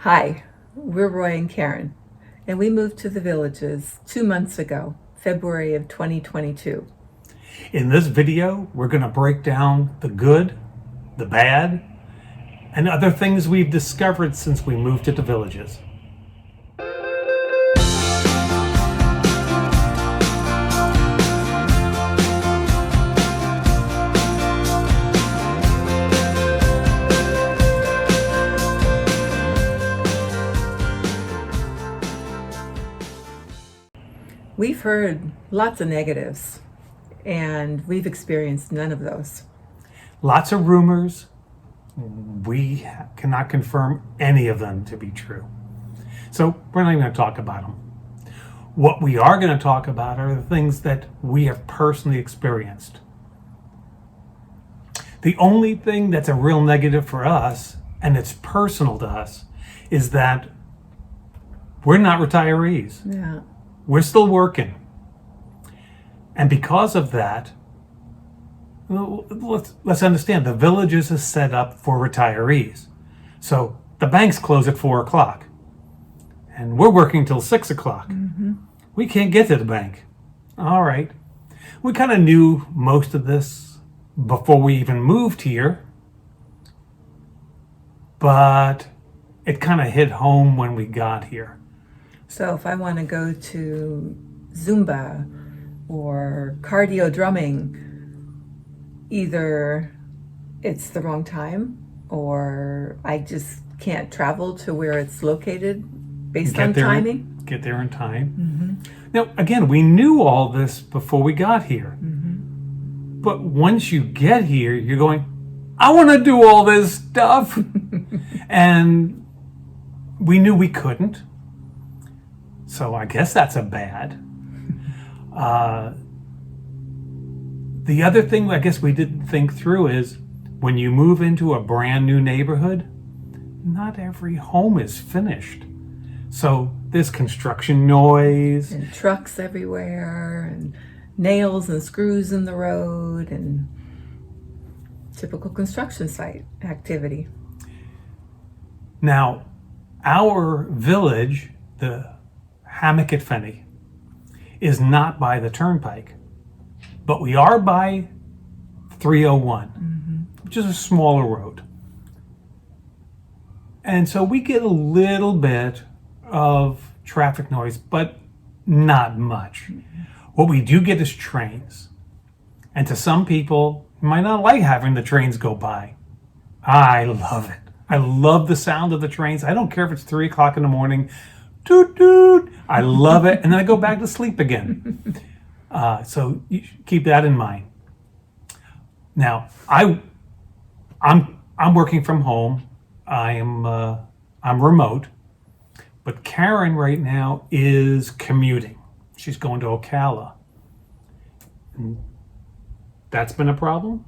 Hi, we're Roy and Karen, and we moved to the Villages 2 months ago, February of 2022. In this video, we're going to break down the good, the bad, and other things we've discovered since we moved to the Villages. We've heard lots of negatives, and we've experienced none of those. Lots of rumors. We cannot confirm any of them to be true. So we're not even going to talk about them. What we are going to talk about are the things that we have personally experienced. The only thing that's a real negative for us, and it's personal to us, is that we're not retirees. Yeah. We're still working. And because of that, let's understand the Villages is set up for retirees. So the banks close at 4 o'clock and we're working till 6 o'clock. We can't get to the bank. All right. We kind of knew most of this before we even moved here, but it kind of hit home when we got here. So if I want to go to Zumba or cardio drumming, either it's the wrong time or I just can't travel to where it's located based on timing. Get there in time. Now, again, we knew all this before we got here. But once you get here, you're going, I want to do all this stuff. And we knew we couldn't. So I guess that's a bad. The other thing I guess we didn't think through is when you move into a brand new neighborhood, not every home is finished. So there's construction noise. And trucks everywhere, and nails and screws in the road, and typical construction site activity. Now, our village, the Hammock at Fenney, is not by the turnpike, but we are by 301, which is a smaller road. And so we get a little bit of traffic noise, but not much. What we do get is trains. And to some people, you might not like having the trains go by. I love it. I love the sound of the trains. I don't care if it's 3 o'clock in the morning. Toot toot. I love it, and then I go back to sleep again. So you should keep that in mind. Now, I'm working from home. I'm remote, but Karen right now is commuting. She's going to Ocala. And that's been a problem.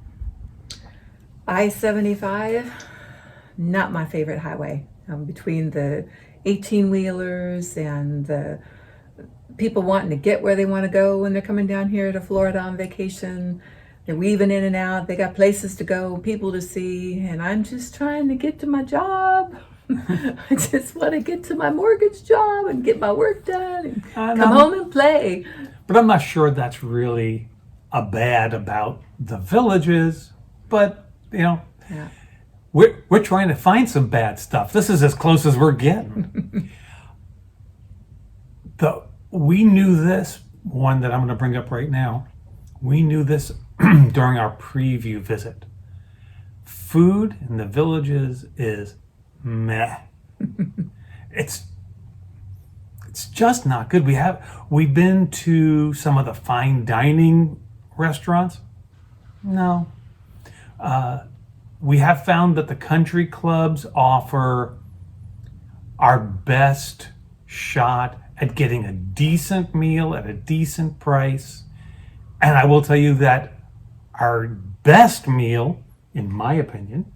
I-75, not my favorite highway. Between the 18-wheelers and the people wanting to get where they want to go when they're coming down here to Florida on vacation. They're weaving in and out. They got places to go, people to see, and I'm just trying to get to my job. I just want to get to my mortgage job and get my work done and come home and play. But I'm not sure that's really a bad about the Villages, but Yeah. We're trying to find some bad stuff. This is as close as we're getting. We knew this one that I'm going to bring up right now. We knew this during our preview visit. Food in the Villages is meh. It's just not good. We've been to some of the fine dining restaurants. No. We have found that the country clubs offer our best shot at getting a decent meal at a decent price. And I will tell you that our best meal, in my opinion,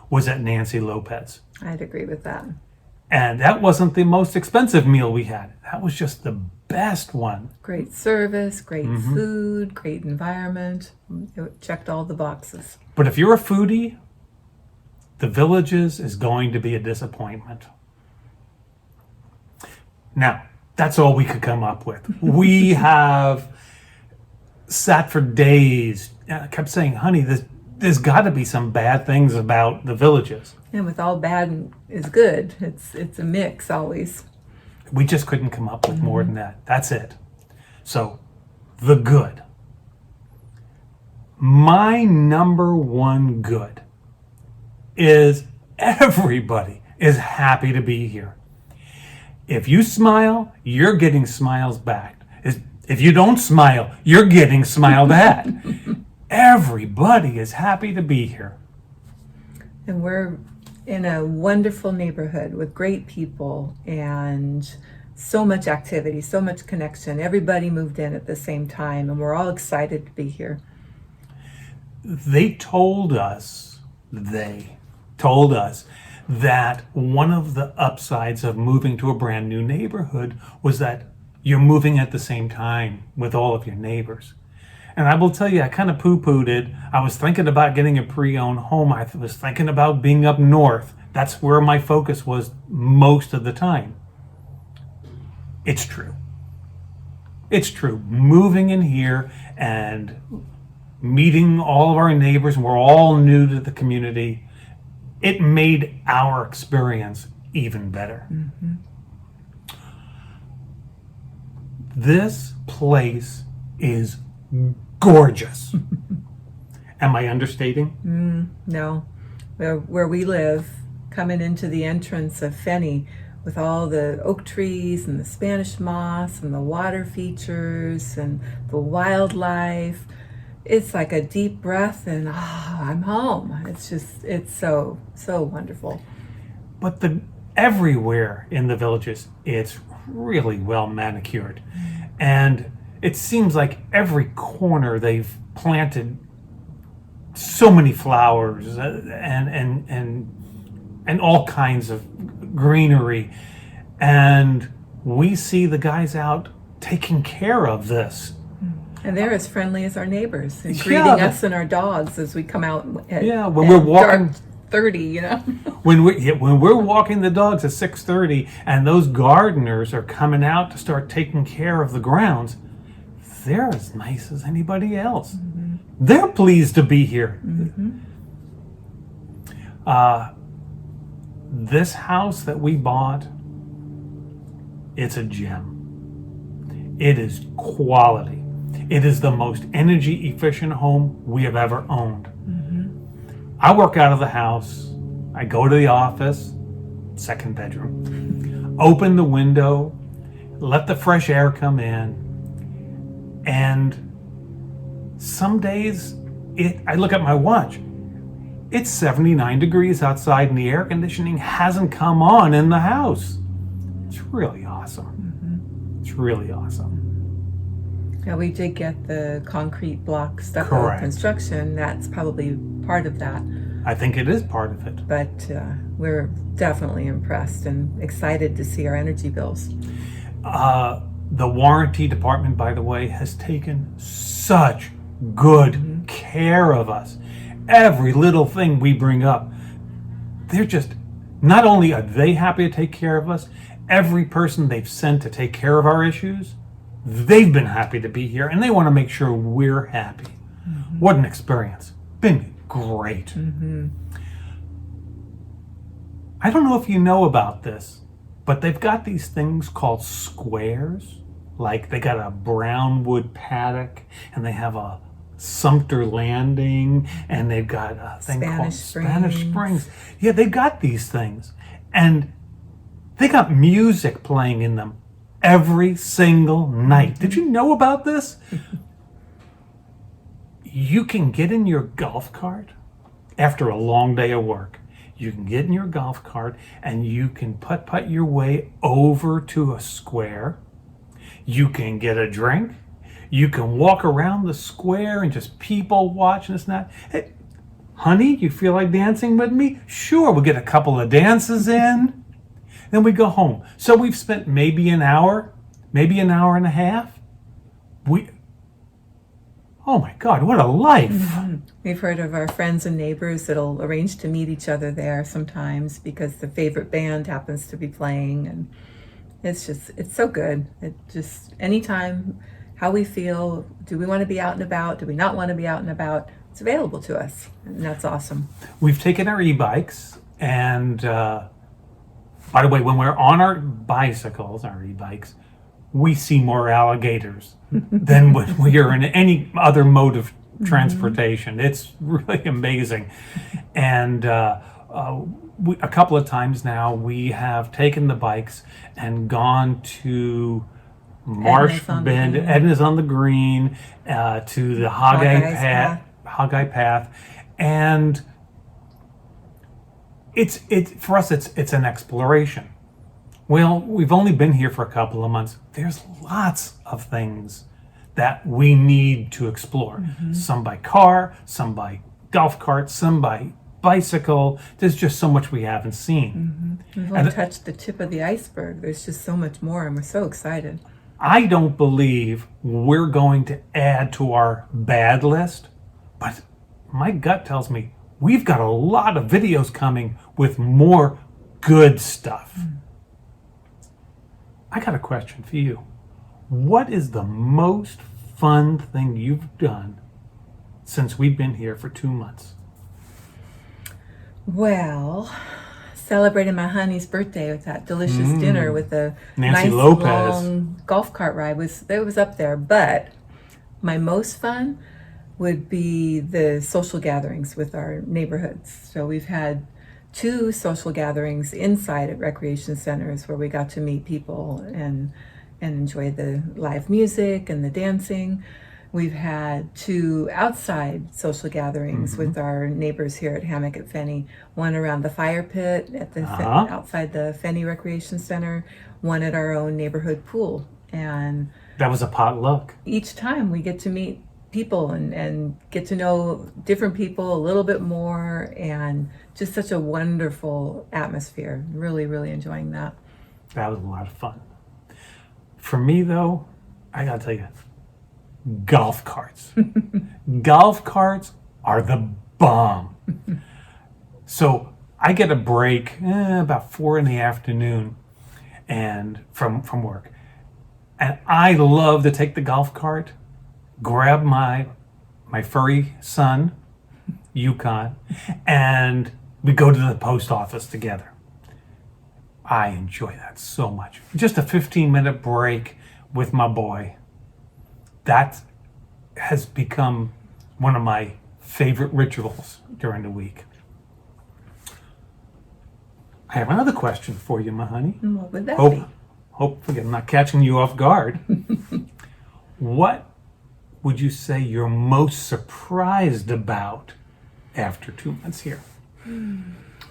was at Nancy Lopez. I'd agree with that. And that wasn't the most expensive meal we had. That was just the best one. Great service, great food, great environment. It checked all the boxes. But if you're a foodie, the Villages is going to be a disappointment. Now, that's all we could come up with. We have sat for days. I kept saying, honey, there's got to be some bad things about the villages. And with all bad is good, it's a mix always. We just couldn't come up with more than that. That's it. So, the good. My number one good is everybody is happy to be here. If you smile, you're getting smiles back. If you don't smile, you're getting smiled at. Everybody is happy to be here. And we're in a wonderful neighborhood with great people and so much activity, so much connection. Everybody moved in at the same time, and we're all excited to be here. They told us that one of the upsides of moving to a brand new neighborhood was that you're moving at the same time with all of your neighbors. And I will tell you, I kind of poo-pooed it. I was thinking about getting a pre-owned home. I was thinking about being up north. That's where my focus was most of the time. It's true. It's true. Moving in here and meeting all of our neighbors, and we're all new to the community, it made our experience even better. Mm-hmm. This place is gorgeous. Am I understating? No. Where we live, coming into the entrance of Fenney, with all the oak trees and the Spanish moss and the water features and the wildlife, it's like a deep breath and I'm home. It's so wonderful. But everywhere in the villages, it's really well manicured. And it seems like every corner they've planted so many flowers and all kinds of greenery. And we see the guys out taking care of this. And they're as friendly as our neighbors and greeting us and our dogs as we come out at, when we're walking dark 30, you know. when we're walking the dogs at 6:30 and those gardeners are coming out to start taking care of the grounds, they're as nice as anybody else. Mm-hmm. They're pleased to be here. Mm-hmm. This house that we bought, it's a gem. It is quality. It is the most energy efficient home we have ever owned. Mm-hmm. I work out of the house. I go to the office, second bedroom, open the window, let the fresh air come in, and some days I look at my watch. It's 79 degrees outside and the air conditioning hasn't come on in the house. It's really awesome. Mm-hmm. It's really awesome. Yeah, we did get the concrete block stucco Correct. Construction. That's probably part of that. I think it is part of it. But we're definitely impressed and excited to see our energy bills. The warranty department, by the way, has taken such good care of us. Every little thing we bring up, they're just, not only are they happy to take care of us, every person they've sent to take care of our issues, they've been happy to be here and they want to make sure we're happy. Mm-hmm. What an experience. Been great. Mm-hmm. I don't know if you know about this, but they've got these things called squares. Like they got a Brownwood paddock and they have a Sumter Landing and they've got a thing called Spanish Springs. Yeah, they've got these things. And they got music playing in them every single night. Did you know about this? You can get in your golf cart after a long day of work. You can get in your golf cart and you can putt your way over to a square. You can get a drink. You can walk around the square and just people watch and this and that. Hey, honey, you feel like dancing with me? Sure, we'll get a couple of dances in. Then we go home. So we've spent maybe an hour and a half. Oh my God, what a life. Mm-hmm. We've heard of our friends and neighbors that'll arrange to meet each other there sometimes because the favorite band happens to be playing. And It's so good. It just, anytime, how we feel, do we want to be out and about? Do we not want to be out and about? It's available to us, and that's awesome. We've taken our e-bikes, and by the way, when we're on our bicycles, our e-bikes, we see more alligators than when we are in any other mode of transportation. It's really amazing. And a couple of times now, we have taken the bikes and gone to Marsh Bend, Edna's on the Green, to the Hogeye Path, and it's for us. It's an exploration. Well, we've only been here for a couple of months. There's lots of things that we need to explore. Some by car, some by golf cart, some by bicycle. There's just so much we haven't seen. We've only touched the tip of the iceberg. There's just so much more, and we're so excited. I don't believe we're going to add to our bad list, but my gut tells me we've got a lot of videos coming with more good stuff. I got a question for you. What is the most fun thing you've done since we've been here for 2 months? Well, celebrating my honey's birthday with that delicious dinner with a Nancy nice Lopez. long golf cart ride was up there. But my most fun would be the social gatherings with our neighborhoods. So we've had 2 social gatherings inside at recreation centers where we got to meet people and enjoy the live music and the dancing. We've had 2 outside social gatherings with our neighbors here at Hammock at Fenney. One around the fire pit at the outside the Fenney Recreation Center. One at our own neighborhood pool. And that was a potluck. Each time we get to meet people and get to know different people a little bit more, and just such a wonderful atmosphere. Really, really enjoying that. That was a lot of fun. For me, though, I gotta tell you, golf carts. Golf carts are the bomb. So I get a break about 4 p.m. and from work, and I love to take the golf cart, grab my furry son, Yukon, and we go to the post office together. I enjoy that so much. Just a 15-minute break with my boy. That has become one of my favorite rituals during the week. I have another question for you, my honey. What would that be? Hopefully I'm not catching you off guard. What would you say you're most surprised about after 2 months here?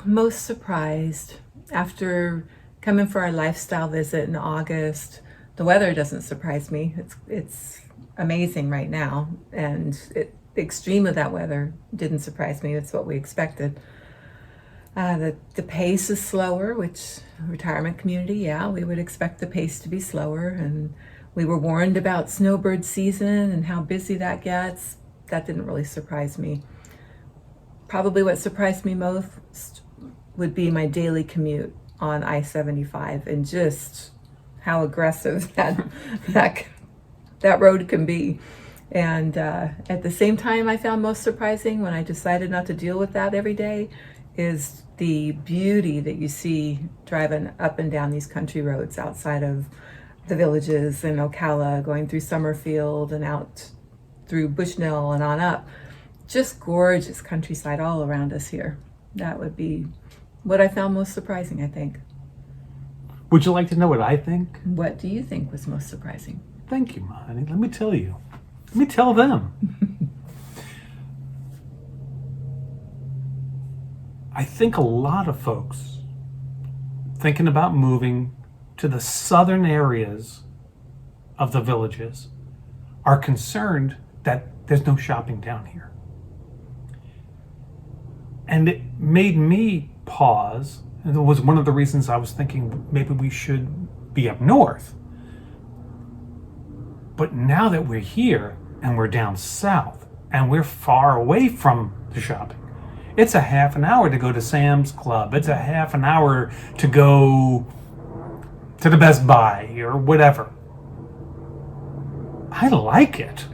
Most surprised after coming for our lifestyle visit in August. The weather doesn't surprise me. It's amazing right now, and the extreme of that weather didn't surprise me. It's what we expected. The pace is slower, which retirement community, we would expect the pace to be slower, and we were warned about snowbird season and how busy that gets. That didn't really surprise me. Probably what surprised me most would be my daily commute on I-75 and just how aggressive that road can be. And at the same time, I found most surprising when I decided not to deal with that every day is the beauty that you see driving up and down these country roads outside of the villages in Ocala, going through Summerfield and out through Bushnell and on up. Just gorgeous countryside all around us here. That would be what I found most surprising, I think. Would you like to know what I think? What do you think was most surprising? Thank you, ma, honey. Let me tell you. Let me tell them. I think a lot of folks thinking about moving to the southern areas of the villages are concerned that there's no shopping down here. And it made me pause, and it was one of the reasons I was thinking maybe we should be up north. But now that we're here and we're down south and we're far away from the shopping, it's a half an hour to go to Sam's Club. It's a half an hour to go to the Best Buy or whatever. I like it.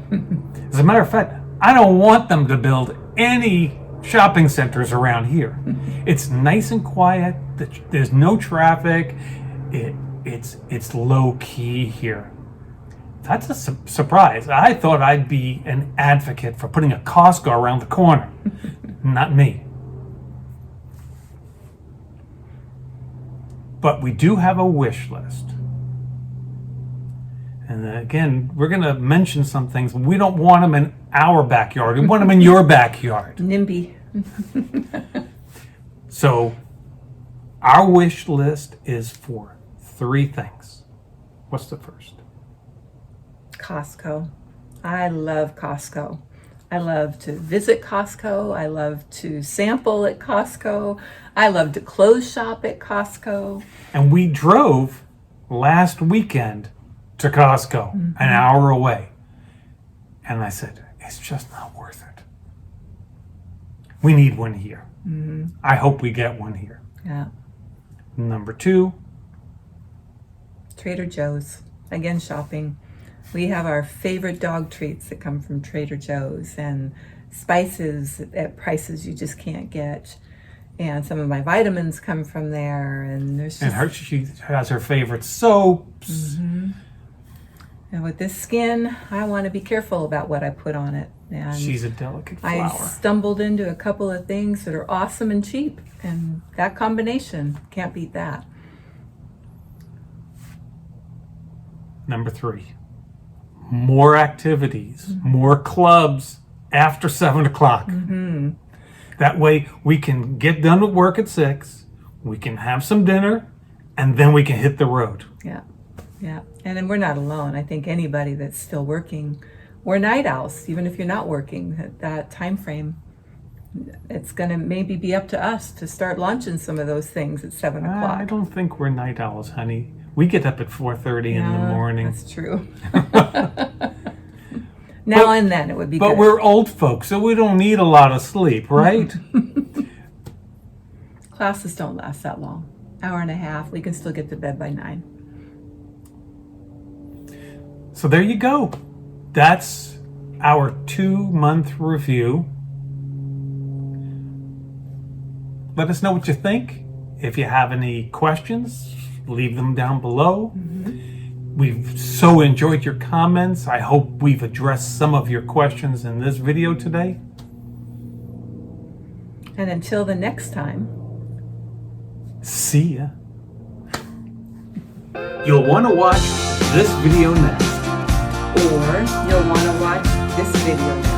As a matter of fact, I don't want them to build any shopping centers around here. It's nice and quiet. There's no traffic. It's low key here. That's a surprise. I thought I'd be an advocate for putting a Costco around the corner. Not me. But we do have a wish list. And again, we're going to mention some things. We don't want them in our backyard. We want them in your backyard. NIMBY. So our wish list is for 3 things. What's the first? Costco. I love Costco. I love to visit Costco. I love to sample at Costco. I love to clothes shop at Costco. And we drove last weekend to Costco, an hour away. And I said, it's just not worth it. We need one here. I hope we get one here. Yeah. Number 2. Trader Joe's. Again, shopping. We have our favorite dog treats that come from Trader Joe's and spices at prices you just can't get. And some of my vitamins come from there. And there's just... she has her favorite soaps. And with this skin, I want to be careful about what I put on it. And She's a delicate flower. I stumbled into a couple of things that are awesome and cheap. And that combination, can't beat that. Number 3. More activities, more clubs after 7 o'clock. That way we can get done with work at 6, we can have some dinner, and then we can hit the road. Yeah, yeah. And then we're not alone. I think anybody that's still working, we're night owls, even if you're not working at that time frame. It's going to maybe be up to us to start launching some of those things at 7 o'clock. I don't think we're night owls, honey. We get up at 4:30 in the morning. That's true. Now and then it would be good. But we're old folks, so we don't need a lot of sleep, right? Classes don't last that long. Hour and a half. We can still get to bed by 9. So there you go. That's our 2-month review. Let us know what you think. If you have any questions, leave them down below. We've so enjoyed your comments. I hope we've addressed some of your questions in this video today. And until the next time, see ya. You'll want to watch this video next. or you'll want to watch this video.